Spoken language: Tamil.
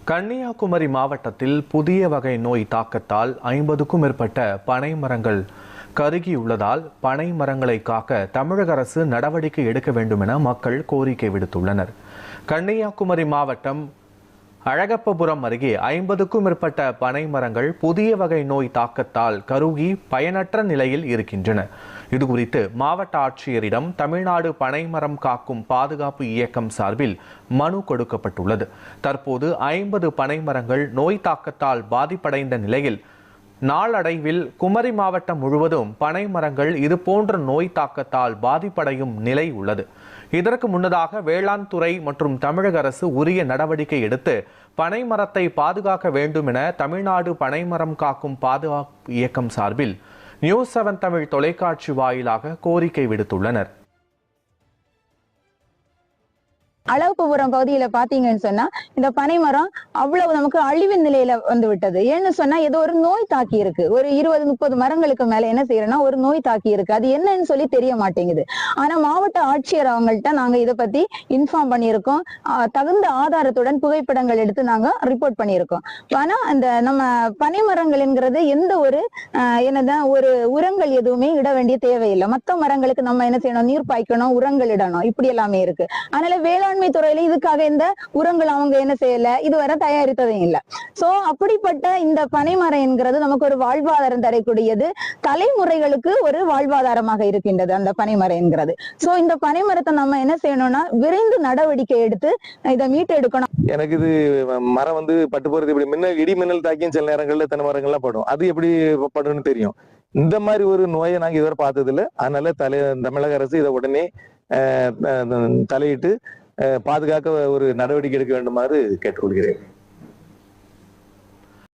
கன்னியாகுமரி மாவட்டத்தில் புதிய வகை நோய் தாக்கத்தால் 50க்கும் மேற்பட்ட பனை மரங்கள் கருகியுள்ளதால் பனை மரங்களை காக்க தமிழக அரசு நடவடிக்கை எடுக்க வேண்டும் என மக்கள் கோரிக்கை விடுத்துள்ளனர். கன்னியாகுமரி மாவட்டம் அழகப்பபுரம் அருகே 50க்கும் மேற்பட்ட பனை மரங்கள் புதிய வகை நோய் தாக்கத்தால் கருகி பயனற்ற நிலையில் இருக்கின்றன. இதுகுறித்து மாவட்ட ஆட்சியரிடம் தமிழ்நாடு பனைமரம் காக்கும் பாதுகாப்பு இயக்கம் சார்பில் மனு கொடுக்கப்பட்டுள்ளது. தற்போது 50 பனை மரங்கள் நோய் தாக்கத்தால் பாதிப்படைந்த நிலையில் நாளடைவில் குமரி மாவட்டம் முழுவதும் பனை மரங்கள் இதுபோன்ற நோய் தாக்கத்தால் பாதிப்படையும் நிலை உள்ளது. இதற்கு முன்னதாக வேளாண் துறை மற்றும் தமிழக அரசு உரிய நடவடிக்கை எடுத்து பனை மரத்தை பாதுகாக்க வேண்டும் என தமிழ்நாடு பனைமரம் காக்கும் பாதுகாப்பு இயக்கம் சார்பில் நியூஸ் 7 தமிழ் தொலைக்காட்சி வாயிலாக கோரிக்கை விடுத்துள்ளனர். அழகப்பபுரம் பகுதியில பாத்தீங்கன்னு சொன்னா இந்த பனைமரம் அவ்வளவு நமக்கு அழிவு நிலையில வந்து விட்டது. ஏன்னு சொன்னா ஏதோ ஒரு நோய் தாக்கி இருக்கு. ஒரு 20-30 மரங்களுக்கு மேல என்ன செய்யறோம்னா ஒரு நோய் தாக்கி இருக்கு. அது என்னன்னு சொல்லி தெரிய மாட்டேங்குது. ஆனா மாவட்ட ஆட்சியர் அவங்கள்ட்ட நாங்க இதை பத்தி இன்ஃபார்ம் பண்ணியிருக்கோம். தகுந்த ஆதாரத்துடன் புகைப்படங்கள் எடுத்து நாங்க ரிப்போர்ட் பண்ணியிருக்கோம். ஆனா அந்த நம்ம பனைமரங்கள்ங்கிறது எந்த ஒரு என்னதான் ஒரு உரங்கள் எதுவுமே இட வேண்டிய தேவையில்லை. மற்ற மரங்களுக்கு நம்ம என்ன செய்யணும், நீர் பாய்க்கணும், உரங்கள் இடணும், இப்படி எல்லாமே இருக்கு. அதனால வேளாண் துறையில இதுக்காக இந்த உரங்கள் அவங்க என்ன செய்யல, இதுவரை தயாரித்ததும் இல்லை. சோ அப்படிப்பட்ட இந்த பனைமரம் என்கிறது நமக்கு ஒரு வாழ்வாதாரம் தரக்கூடியது, தலைமுறைகளுக்கு ஒரு வாழ்வாதாரமாக இருக்கின்றது அந்த பனைமரம் என்கிறது. சோ இந்த பனைமரத்தை நம்ம என்ன செய்யணும்னா விரைந்து நடவடிக்கை எடுத்து இதை மீட்டு எடுக்கணும். எனக்கு இது மரம் வந்து பட்டு போறது இப்படி மின்னல் இடி மின்னல் தாக்கியும் சில நேரங்கள்ல தென்னை மரங்கள்லாம் படும். அது எப்படி படும்னு தெரியும். இந்த மாதிரி ஒரு நோயை நாங்க இதுவரை பார்த்தது இல்லை. அதனால தமிழக அரசு இதை உடனே தலையிட்டு பாதுகாக்க ஒரு நடவடிக்கை எடுக்க வேண்டுமாறு கேட்டுக்கொள்கிறேன்.